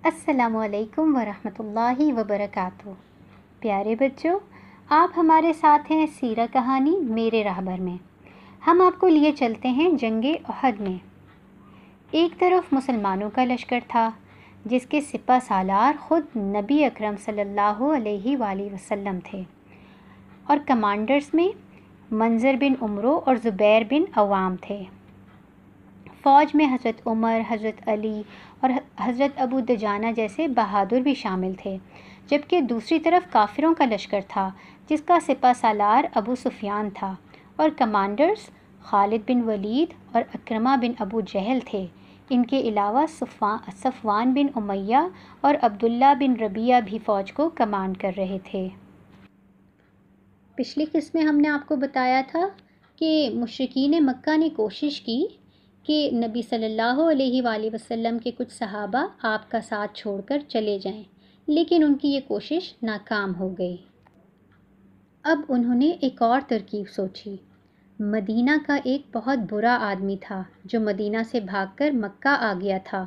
السلام علیکم ورحمۃ اللہ وبرکاتہ۔ پیارے بچوں، آپ ہمارے ساتھ ہیں سیرہ کہانی میرے رہبر میں۔ ہم آپ کو لیے چلتے ہیں جنگ احد میں۔ ایک طرف مسلمانوں کا لشکر تھا جس کے سپہ سالار خود نبی اکرم صلی اللہ علیہ وآلہ وسلم تھے، اور کمانڈرز میں منظر بن عمرو اور زبیر بن عوام تھے۔ فوج میں حضرت عمر، حضرت علی اور حضرت ابو دجانہ جیسے بہادر بھی شامل تھے، جبکہ دوسری طرف کافروں کا لشکر تھا جس کا سپہ سالار ابو سفیان تھا، اور کمانڈرز خالد بن ولید اور اکرمہ بن ابو جہل تھے۔ ان کے علاوہ صفوان بن امیہ اور عبداللہ بن ربیعہ بھی فوج کو کمانڈ کر رہے تھے۔ پچھلی قسط میں ہم نے آپ کو بتایا تھا کہ مشرکین مکہ نے کوشش کی کہ نبی صلی اللہ علیہ وآلہ وسلم کے کچھ صحابہ آپ کا ساتھ چھوڑ کر چلے جائیں، لیکن ان کی یہ کوشش ناکام ہو گئی۔ اب انہوں نے ایک اور ترکیب سوچی۔ مدینہ کا ایک بہت برا آدمی تھا جو مدینہ سے بھاگ کر مکہ آ گیا تھا۔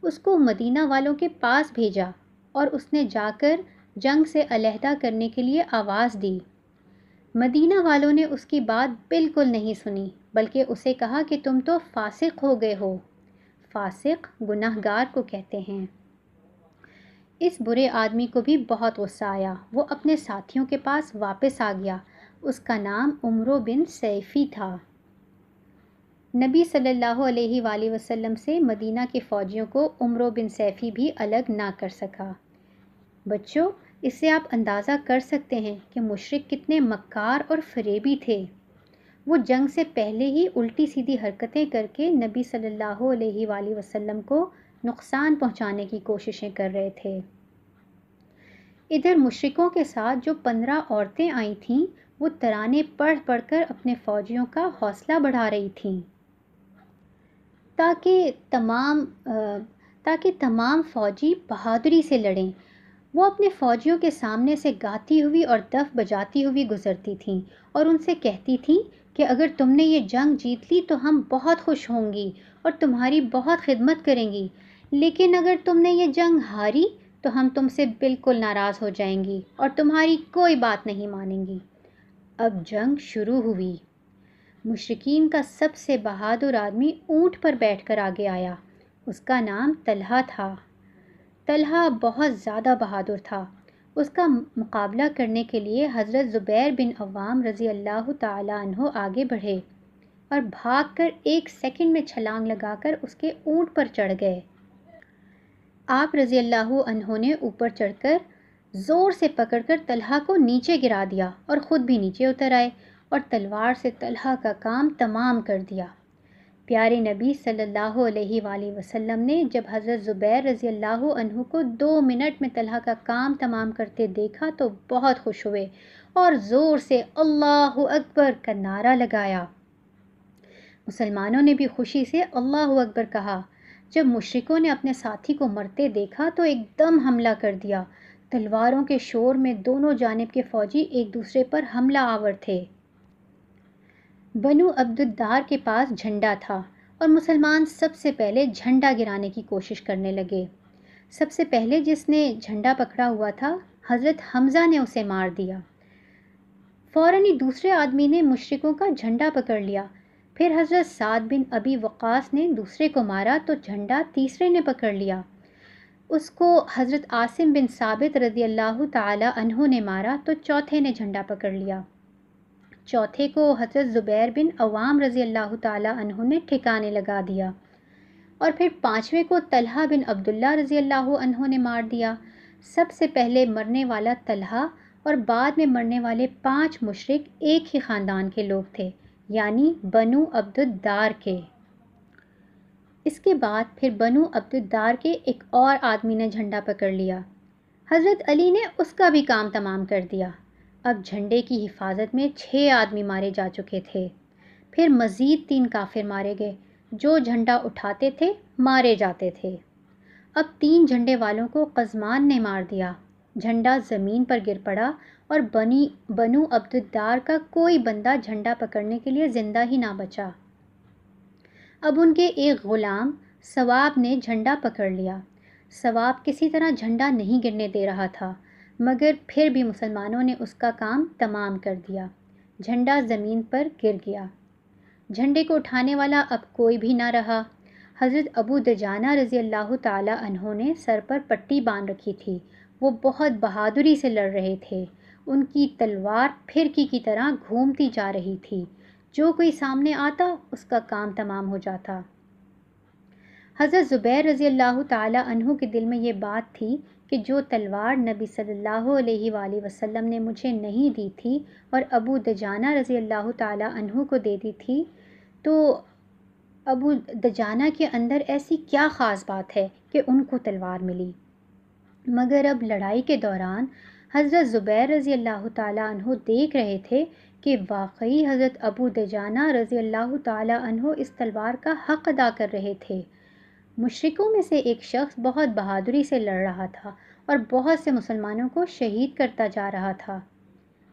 اس کو مدینہ والوں کے پاس بھیجا اور اس نے جا کر جنگ سے علیحدہ کرنے کے لیے آواز دی۔ مدینہ والوں نے اس کی بات بالکل نہیں سنی، بلکہ اسے کہا کہ تم تو فاسق ہو گئے ہو۔ فاسق گناہگار کو کہتے ہیں۔ اس برے آدمی کو بھی بہت غصہ آیا۔ وہ اپنے ساتھیوں کے پاس واپس آ گیا۔ اس کا نام عمرو بن سیفی تھا۔ نبی صلی اللہ علیہ وآلہ وسلم سے مدینہ کے فوجیوں کو عمرو بن سیفی بھی الگ نہ کر سکا۔ بچوں، اس سے آپ اندازہ کر سکتے ہیں کہ مشرک کتنے مکار اور فریبی تھے۔ وہ جنگ سے پہلے ہی الٹی سیدھی حرکتیں کر کے نبی صلی اللہ علیہ وآلہ وسلم کو نقصان پہنچانے کی کوششیں کر رہے تھے۔ ادھر مشرکوں کے ساتھ جو 15 عورتیں آئی تھیں، وہ ترانے پڑھ پڑھ کر اپنے فوجیوں کا حوصلہ بڑھا رہی تھیں تاکہ تمام فوجی بہادری سے لڑیں۔ وہ اپنے فوجیوں کے سامنے سے گاتی ہوئی اور دف بجاتی ہوئی گزرتی تھیں اور ان سے کہتی تھیں کہ اگر تم نے یہ جنگ جیت لی تو ہم بہت خوش ہوں گی اور تمہاری بہت خدمت کریں گی، لیکن اگر تم نے یہ جنگ ہاری تو ہم تم سے بالکل ناراض ہو جائیں گی اور تمہاری کوئی بات نہیں مانیں گی۔ اب جنگ شروع ہوئی۔ مشرکین کا سب سے بہادر آدمی اونٹ پر بیٹھ کر آگے آیا۔ اس کا نام طلحہ تھا۔ طلحہ بہت زیادہ بہادر تھا۔ اس کا مقابلہ کرنے کے لیے حضرت زبیر بن عوام رضی اللہ تعالیٰ عنہ آگے بڑھے اور بھاگ کر 1 سیکنڈ میں چھلانگ لگا کر اس کے اونٹ پر چڑھ گئے۔ آپ رضی اللہ عنہ نے اوپر چڑھ کر زور سے پکڑ کر طلحہ کو نیچے گرا دیا اور خود بھی نیچے اتر آئے اور تلوار سے طلحہ کا کام تمام کر دیا۔ پیارے نبی صلی اللہ علیہ وآلہ وسلم نے جب حضرت زبیر رضی اللہ عنہ کو 2 منٹ میں طلحہ کا کام تمام کرتے دیکھا تو بہت خوش ہوئے اور زور سے اللہ اکبر کا نعرہ لگایا۔ مسلمانوں نے بھی خوشی سے اللہ اکبر کہا۔ جب مشرکوں نے اپنے ساتھی کو مرتے دیکھا تو ایک دم حملہ کر دیا۔ تلواروں کے شور میں دونوں جانب کے فوجی ایک دوسرے پر حملہ آور تھے۔ بنو عبد الدار کے پاس جھنڈا تھا اور مسلمان سب سے پہلے جھنڈا گرانے کی کوشش کرنے لگے۔ سب سے پہلے جس نے جھنڈا پکڑا ہوا تھا، حضرت حمزہ نے اسے مار دیا۔ فوراً ہی دوسرے آدمی نے مشرکوں کا جھنڈا پکڑ لیا۔ پھر حضرت سعد بن ابی وقاص نے دوسرے کو مارا تو جھنڈا تیسرے نے پکڑ لیا۔ اس کو حضرت عاصم بن ثابت رضی اللہ تعالی عنہ نے مارا تو چوتھے نے جھنڈا پکڑ لیا۔ چوتھے کو حضرت زبیر بن عوام رضی اللہ تعالی عنہ نے ٹھکانے لگا دیا، اور پھر پانچویں کو طلحہ بن عبداللہ رضی اللہ عنہ نے مار دیا۔ سب سے پہلے مرنے والا طلحہ اور بعد میں مرنے والے 5 مشرک ایک ہی خاندان کے لوگ تھے، یعنی بنو عبد الدار کے۔ اس کے بعد پھر بنو عبد الدار کے ایک اور آدمی نے جھنڈا پکڑ لیا۔ حضرت علی نے اس کا بھی کام تمام کر دیا۔ اب جھنڈے کی حفاظت میں 6 آدمی مارے جا چکے تھے۔ پھر مزید 3 کافر مارے گئے۔ جو جھنڈا اٹھاتے تھے مارے جاتے تھے۔ اب 3 جھنڈے والوں کو قزمان نے مار دیا۔ جھنڈا زمین پر گر پڑا اور بنو عبد الدار کا کوئی بندہ جھنڈا پکڑنے کے لیے زندہ ہی نہ بچا۔ اب ان کے ایک غلام ثواب نے جھنڈا پکڑ لیا۔ ثواب کسی طرح جھنڈا نہیں گرنے دے رہا تھا، مگر پھر بھی مسلمانوں نے اس کا کام تمام کر دیا۔ جھنڈا زمین پر گر گیا۔ جھنڈے کو اٹھانے والا اب کوئی بھی نہ رہا۔ حضرت ابو دجانہ رضی اللہ تعالی عنہ نے سر پر پٹی باندھ رکھی تھی۔ وہ بہت بہادری سے لڑ رہے تھے۔ ان کی تلوار پھرکی کی طرح گھومتی جا رہی تھی۔ جو کوئی سامنے آتا اس کا کام تمام ہو جاتا۔ حضرت زبیر رضی اللہ تعالی عنہ کے دل میں یہ بات تھی کہ جو تلوار نبی صلی اللہ علیہ وآلہ وسلم نے مجھے نہیں دی تھی اور ابو دجانہ رضی اللہ تعالی عنہ کو دے دی تھی، تو ابو دجانہ کے اندر ایسی کیا خاص بات ہے کہ ان کو تلوار ملی؟ مگر اب لڑائی کے دوران حضرت زبیر رضی اللہ تعالی عنہ دیکھ رہے تھے کہ واقعی حضرت ابو دجانہ رضی اللہ تعالی عنہ اس تلوار کا حق ادا کر رہے تھے۔ مشرکوں میں سے ایک شخص بہت بہادری سے لڑ رہا تھا اور بہت سے مسلمانوں کو شہید کرتا جا رہا تھا۔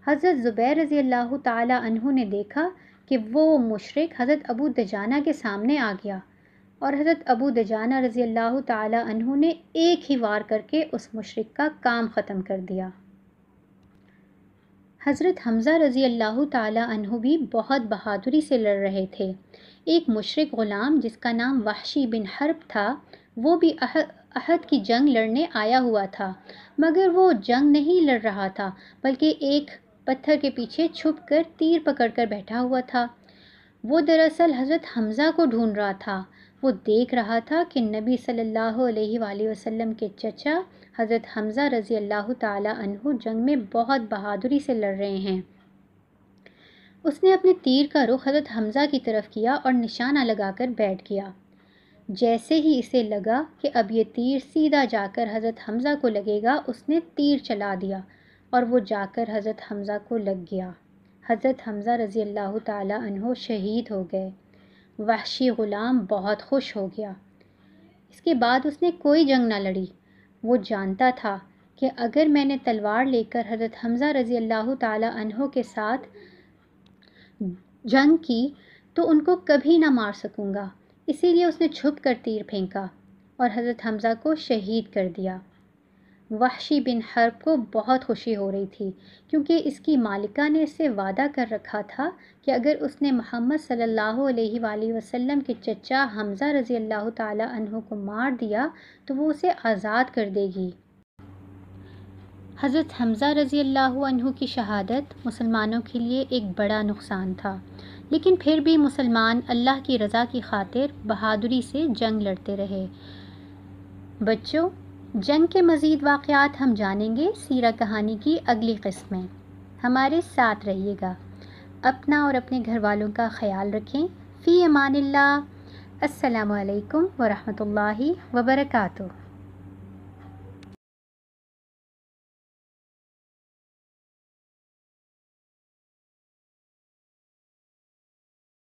حضرت زبیر رضی اللہ تعالی عنہ نے دیکھا کہ وہ مشرک حضرت ابو دجانہ کے سامنے آ گیا، اور حضرت ابو دجانہ رضی اللہ تعالی عنہ نے ایک ہی وار کر کے اس مشرک کا کام ختم کر دیا۔ حضرت حمزہ رضی اللہ تعالی عنہ بھی بہت بہادری سے لڑ رہے تھے۔ ایک مشرک غلام جس کا نام وحشی بن حرب تھا، وہ بھی احد کی جنگ لڑنے آیا ہوا تھا، مگر وہ جنگ نہیں لڑ رہا تھا بلکہ ایک پتھر کے پیچھے چھپ کر تیر پکڑ کر بیٹھا ہوا تھا۔ وہ دراصل حضرت حمزہ کو ڈھونڈ رہا تھا۔ وہ دیکھ رہا تھا کہ نبی صلی اللہ علیہ وآلہ وسلم کے چچا حضرت حمزہ رضی اللہ تعالی عنہ جنگ میں بہت بہادری سے لڑ رہے ہیں۔ اس نے اپنے تیر کا رخ حضرت حمزہ کی طرف کیا اور نشانہ لگا کر بیٹھ گیا۔ جیسے ہی اسے لگا کہ اب یہ تیر سیدھا جا کر حضرت حمزہ کو لگے گا، اس نے تیر چلا دیا اور وہ جا کر حضرت حمزہ کو لگ گیا۔ حضرت حمزہ رضی اللہ تعالی عنہ شہید ہو گئے۔ وحشی غلام بہت خوش ہو گیا۔ اس کے بعد اس نے کوئی جنگ نہ لڑی۔ وہ جانتا تھا کہ اگر میں نے تلوار لے کر حضرت حمزہ رضی اللہ تعالی عنہ کے ساتھ جنگ کی تو ان کو کبھی نہ مار سکوں گا، اسی لیے اس نے چھپ کر تیر پھینکا اور حضرت حمزہ کو شہید کر دیا۔ وحشی بن حرب کو بہت خوشی ہو رہی تھی، کیونکہ اس کی مالکہ نے اس سے وعدہ کر رکھا تھا کہ اگر اس نے محمد صلی اللہ علیہ وآلہ وسلم کے چچا حمزہ رضی اللہ تعالی عنہ کو مار دیا تو وہ اسے آزاد کر دے گی۔ حضرت حمزہ رضی اللہ عنہ کی شہادت مسلمانوں کے لیے ایک بڑا نقصان تھا، لیکن پھر بھی مسلمان اللہ کی رضا کی خاطر بہادری سے جنگ لڑتے رہے۔ بچوں، جنگ کے مزید واقعات ہم جانیں گے سیرہ کہانی کی اگلی قسط میں۔ ہمارے ساتھ رہیے گا۔ اپنا اور اپنے گھر والوں کا خیال رکھیں۔ فی امان اللہ۔ السلام علیکم ورحمۃ اللہ وبرکاتہ۔